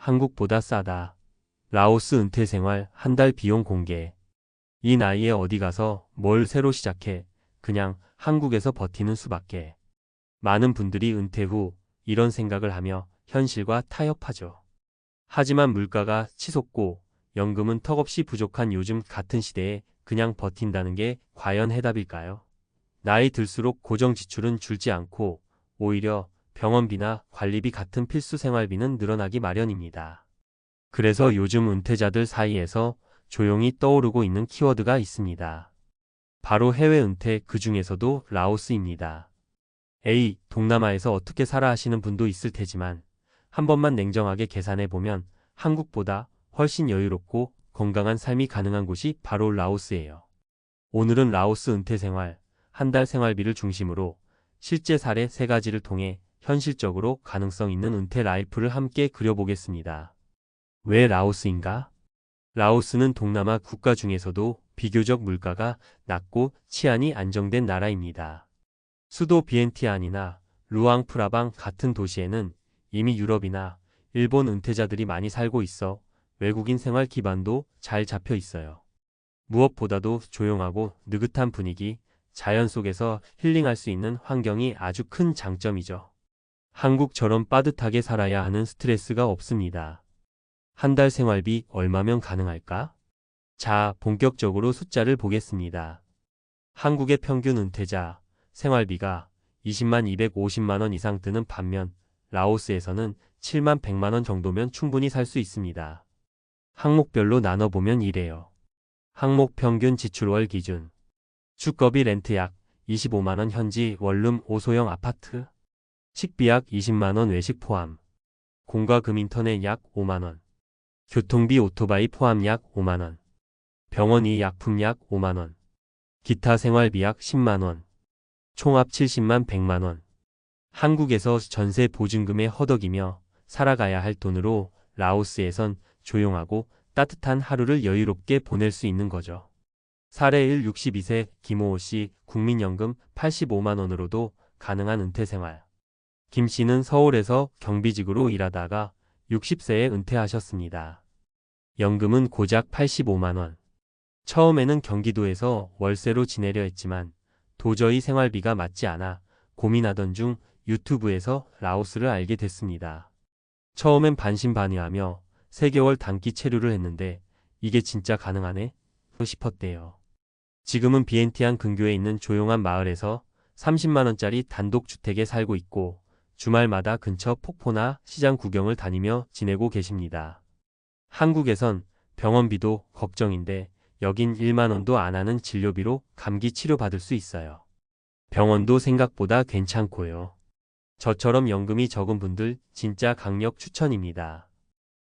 한국보다 싸다. 라오스 은퇴 생활 한 달 비용 공개. 이 나이에 어디 가서 뭘 새로 시작해. 그냥 한국에서 버티는 수밖에. 많은 분들이 은퇴 후 이런 생각을 하며 현실과 타협하죠. 하지만 물가가 치솟고 연금은 턱없이 부족한 요즘 같은 시대에 그냥 버틴다는 게 과연 해답일까요? 나이 들수록 고정 지출은 줄지 않고 오히려 병원비나 관리비 같은 필수 생활비는 늘어나기 마련입니다. 그래서 요즘 은퇴자들 사이에서 조용히 떠오르고 있는 키워드가 있습니다. 바로 해외 은퇴, 그 중에서도 라오스입니다. 동남아에서 어떻게 살아 하시는 분도 있을 테지만 한 번만 냉정하게 계산해 보면 한국보다 훨씬 여유롭고 건강한 삶이 가능한 곳이 바로 라오스예요. 오늘은 라오스 은퇴 생활, 한 달 생활비를 중심으로 실제 사례 3가지를 통해 현실적으로 가능성 있는 은퇴 라이프를 함께 그려보겠습니다. 왜 라오스인가? 라오스는 동남아 국가 중에서도 비교적 물가가 낮고 치안이 안정된 나라입니다. 수도 비엔티안이나 루앙프라방 같은 도시에는 이미 유럽이나 일본 은퇴자들이 많이 살고 있어 외국인 생활 기반도 잘 잡혀 있어요. 무엇보다도 조용하고 느긋한 분위기, 자연 속에서 힐링할 수 있는 환경이 아주 큰 장점이죠. 한국처럼 빠듯하게 살아야 하는 스트레스가 없습니다. 한 달 생활비 얼마면 가능할까? 자, 본격적으로 숫자를 보겠습니다. 한국의 평균 은퇴자 생활비가 20만 250만 원 이상 드는 반면 라오스에서는 7만 100만 원 정도면 충분히 살 수 있습니다. 항목별로 나눠보면 이래요. 항목 평균 지출월 기준. 주거비 렌트 약 25만 원, 현지 원룸 5소형 아파트. 식비 약 20만 원 외식 포함. 공과금 인터넷 약 5만 원. 교통비 오토바이 포함 약 5만 원. 병원 약품 약 5만 원. 기타 생활비 약 10만 원. 총합 70만 100만 원. 한국에서 전세 보증금에 허덕이며 살아가야 할 돈으로 라오스에선 조용하고 따뜻한 하루를 여유롭게 보낼 수 있는 거죠. 사례 1, 62세 김호호 씨 국민연금 85만 원으로도 가능한 은퇴 생활. 김 씨는 서울에서 경비직으로 일하다가 60세에 은퇴하셨습니다. 연금은 고작 85만 원. 처음에는 경기도에서 월세로 지내려 했지만 도저히 생활비가 맞지 않아 고민하던 중 유튜브에서 라오스를 알게 됐습니다. 처음엔 반신반의하며 3개월 단기 체류를 했는데 이게 진짜 가능하네? 싶었대요. 지금은 비엔티안 근교에 있는 조용한 마을에서 30만 원짜리 단독주택에 살고 있고 주말마다 근처 폭포나 시장 구경을 다니며 지내고 계십니다. 한국에선 병원비도 걱정인데 여긴 1만 원도 안 하는 진료비로 감기 치료받을 수 있어요. 병원도 생각보다 괜찮고요. 저처럼 연금이 적은 분들 진짜 강력 추천입니다.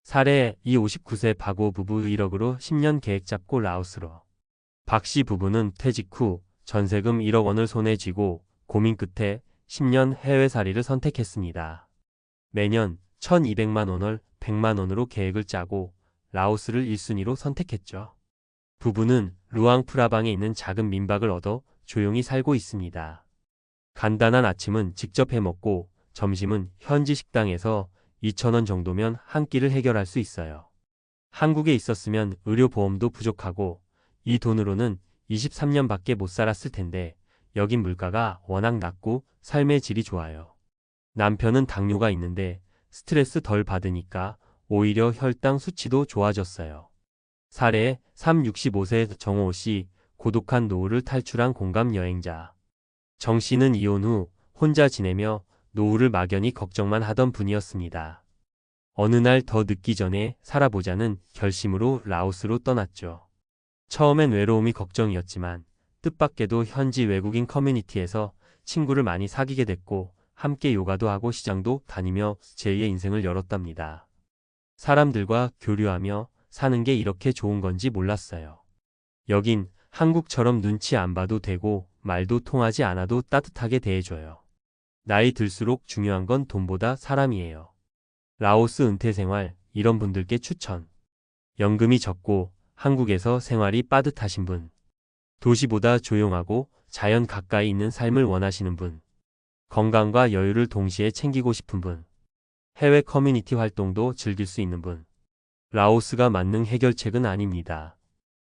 사례 59세 박오 부부 1억으로 10년 계획 잡고 라오스로. 박 씨 부부는 퇴직 후 전세금 1억 원을 손에 쥐고 고민 끝에 10년 해외살이를 선택했습니다. 매년 1,200만 원을 100만 원으로 계획을 짜고 라오스를 1순위로 선택했죠. 부부는 루앙프라방에 있는 작은 민박을 얻어 조용히 살고 있습니다. 간단한 아침은 직접 해먹고 점심은 현지 식당에서 2,000원 정도면 한 끼를 해결할 수 있어요. 한국에 있었으면 의료보험도 부족하고 이 돈으로는 23년밖에 못 살았을 텐데 여긴 물가가 워낙 낮고 삶의 질이 좋아요. 남편은 당뇨가 있는데 스트레스 덜 받으니까 오히려 혈당 수치도 좋아졌어요. 사례 65세 정호 씨 고독한 노후를 탈출한 공감 여행자. 정 씨는 이혼 후 혼자 지내며 노후를 막연히 걱정만 하던 분이었습니다. 어느 날 더 늦기 전에 살아보자는 결심으로 라오스로 떠났죠. 처음엔 외로움이 걱정이었지만 뜻밖에도 현지 외국인 커뮤니티에서 친구를 많이 사귀게 됐고 함께 요가도 하고 시장도 다니며 제2의 인생을 열었답니다. 사람들과 교류하며 사는 게 이렇게 좋은 건지 몰랐어요. 여긴 한국처럼 눈치 안 봐도 되고 말도 통하지 않아도 따뜻하게 대해줘요. 나이 들수록 중요한 건 돈보다 사람이에요. 라오스 은퇴 생활 이런 분들께 추천. 연금이 적고 한국에서 생활이 빠듯하신 분. 도시보다 조용하고 자연 가까이 있는 삶을 원하시는 분. 건강과 여유를 동시에 챙기고 싶은 분. 해외 커뮤니티 활동도 즐길 수 있는 분. 라오스가 만능 해결책은 아닙니다.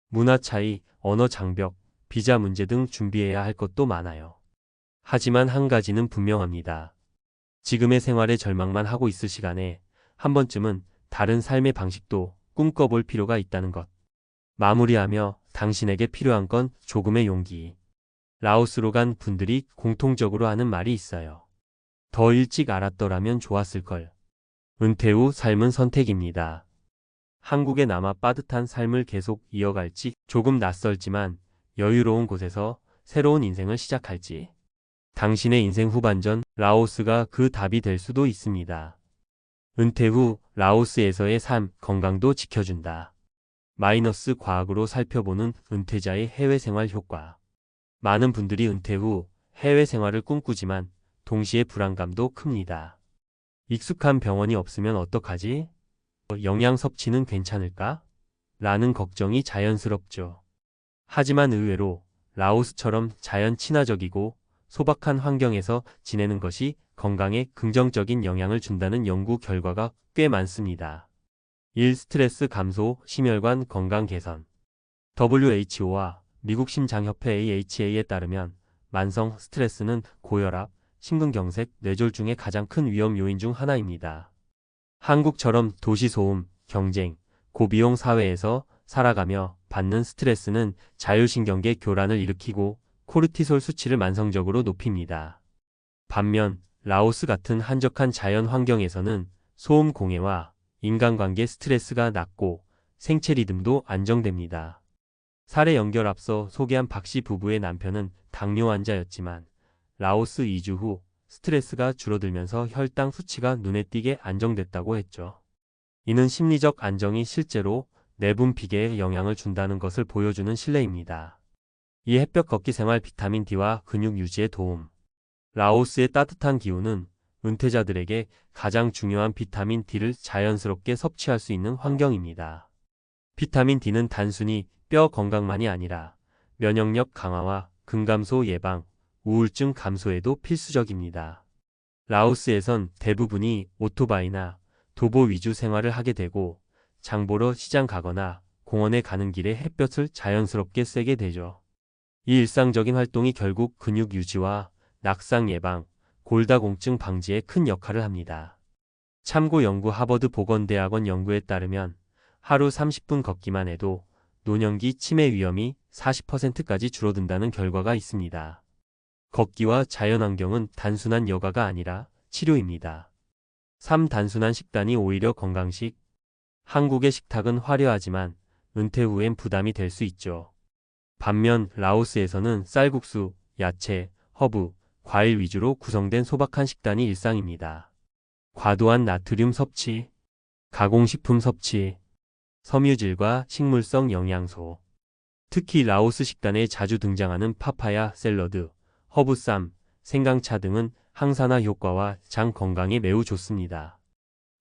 문화 차이, 언어 장벽, 비자 문제 등 준비해야 할 것도 많아요. 하지만 한 가지는 분명합니다. 지금의 생활에 절망만 하고 있을 시간에 한 번쯤은 다른 삶의 방식도 꿈꿔볼 필요가 있다는 것. 마무리하며 당신에게 필요한 건 조금의 용기. 라오스로 간 분들이 공통적으로 하는 말이 있어요. 더 일찍 알았더라면 좋았을걸. 은퇴 후 삶은 선택입니다. 한국에 남아 빠듯한 삶을 계속 이어갈지, 조금 낯설지만 여유로운 곳에서 새로운 인생을 시작할지. 당신의 인생 후반전, 라오스가 그 답이 될 수도 있습니다. 은퇴 후 라오스에서의 삶, 건강도 지켜준다. 마이너스 과학으로 살펴보는 은퇴자의 해외 생활 효과. 많은 분들이 은퇴 후 해외 생활을 꿈꾸지만 동시에 불안감도 큽니다. 익숙한 병원이 없으면 어떡하지? 영양 섭취는 괜찮을까? 라는 걱정이 자연스럽죠. 하지만 의외로 라오스처럼 자연 친화적이고 소박한 환경에서 지내는 것이 건강에 긍정적인 영향을 준다는 연구 결과가 꽤 많습니다. 1. 스트레스 감소, 심혈관 건강 개선. WHO와 미국 심장협회 AHA에 따르면 만성 스트레스는 고혈압, 심근경색, 뇌졸중의 가장 큰 위험 요인 중 하나입니다. 한국처럼 도시 소음, 경쟁, 고비용 사회에서 살아가며 받는 스트레스는 자율신경계 교란을 일으키고 코르티솔 수치를 만성적으로 높입니다. 반면 라오스 같은 한적한 자연 환경에서는 소음 공해와 인간관계 스트레스가 낮고 생체 리듬도 안정됩니다. 사례 연결 앞서 소개한 박씨 부부의 남편은 당뇨 환자였지만 라오스 이주 후 스트레스가 줄어들면서 혈당 수치가 눈에 띄게 안정됐다고 했죠. 이는 심리적 안정이 실제로 내분 비계에 영향을 준다는 것을 보여주는 신뢰입니다. 이 햇볕 걷기 생활 비타민 D와 근육 유지에 도움. 라오스의 따뜻한 기후는 은퇴자들에게 가장 중요한 비타민 D를 자연스럽게 섭취할 수 있는 환경입니다. 비타민 D는 단순히 뼈 건강만이 아니라 면역력 강화와 근감소 예방, 우울증 감소에도 필수적입니다. 라오스에선 대부분이 오토바이나 도보 위주 생활을 하게 되고 장 보러 시장 가거나 공원에 가는 길에 햇볕을 자연스럽게 쐬게 되죠. 이 일상적인 활동이 결국 근육 유지와 낙상 예방, 골다공증 방지에 큰 역할을 합니다. 참고 연구 하버드 보건대학원 연구에 따르면 하루 30분 걷기만 해도 노년기 치매 위험이 40%까지 줄어든다는 결과가 있습니다. 걷기와 자연환경은 단순한 여가가 아니라 치료입니다. 3. 단순한 식단이 오히려 건강식. 한국의 식탁은 화려하지만 은퇴 후엔 부담이 될 수 있죠. 반면 라오스에서는 쌀국수, 야채, 허브, 과일 위주로 구성된 소박한 식단이 일상입니다. 과도한 나트륨 섭취, 가공식품 섭취, 섬유질과 식물성 영양소. 특히 라오스 식단에 자주 등장하는 파파야 샐러드, 허브쌈, 생강차 등은 항산화 효과와 장 건강에 매우 좋습니다.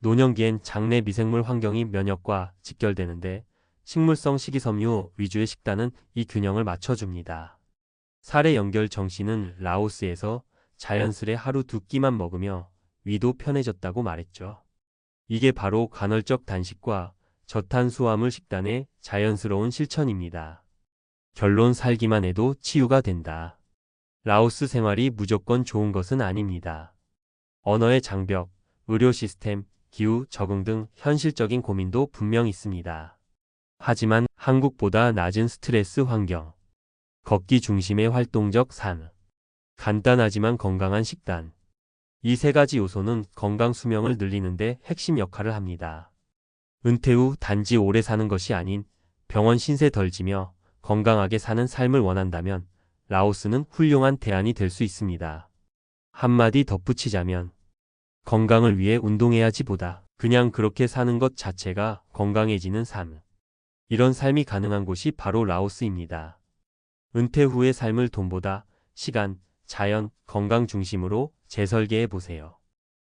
노년기엔 장내 미생물 환경이 면역과 직결되는데 식물성 식이섬유 위주의 식단은 이 균형을 맞춰줍니다. 사례 연결 정 씨는 라오스에서 자연스레 하루 2끼만 먹으며 위도 편해졌다고 말했죠. 이게 바로 간헐적 단식과 저탄수화물 식단의 자연스러운 실천입니다. 결론 살기만 해도 치유가 된다. 라오스 생활이 무조건 좋은 것은 아닙니다. 언어의 장벽, 의료 시스템, 기후 적응 등 현실적인 고민도 분명 있습니다. 하지만 한국보다 낮은 스트레스 환경, 걷기 중심의 활동적 삶, 간단하지만 건강한 식단. 이 세 가지 요소는 건강 수명을 늘리는데 핵심 역할을 합니다. 은퇴 후 단지 오래 사는 것이 아닌 병원 신세 덜 지며 건강하게 사는 삶을 원한다면 라오스는 훌륭한 대안이 될 수 있습니다. 한마디 덧붙이자면 건강을 위해 운동해야지 보다 그냥 그렇게 사는 것 자체가 건강해지는 삶. 이런 삶이 가능한 곳이 바로 라오스입니다. 은퇴 후의 삶을 돈보다 시간, 자연, 건강 중심으로 재설계해 보세요.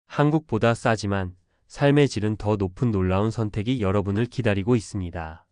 한국보다 싸지만 삶의 질은 더 높은 놀라운 선택이 여러분을 기다리고 있습니다.